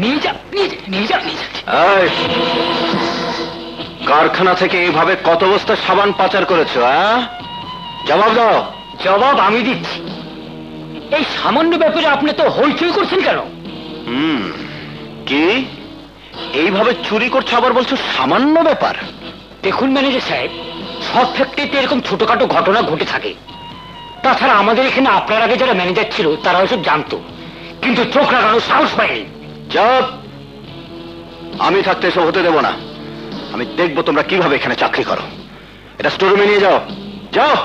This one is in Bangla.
নিয়ে যা নিয়ে যা নিয়ে যা নিয়ে যা। এই, কারখানা থেকে এইভাবে কত বস্তা সাবান পাচার করেছো? জবাব দাও। জবাব আমি দিচ্ছি। এই সামান্য ব্যাপারে আপনি তো হইচই করছেন কেন? কি এইভাবে চুরি করছো আবার বলছো সামান্য ব্যাপার? দেখুন ম্যানেজার সাহেব, সব ফ্যাক্টরিতে এরকম ছোটখাটো ঘটনা ঘটে থাকে। তাছাড়া আমাদের এখানে আপনার আগে যারা ম্যানেজার ছিল তারা ওসব জানতো, কিন্তু চোখ লাগানো সাহস পায়নি। চুপ! আমি থাকতে এসব হতে দেব না। আমি দেখবো তোমরা কিভাবে এখানে চাকরি করো। এটা স্টোররুমে নিয়ে যাও, যাও।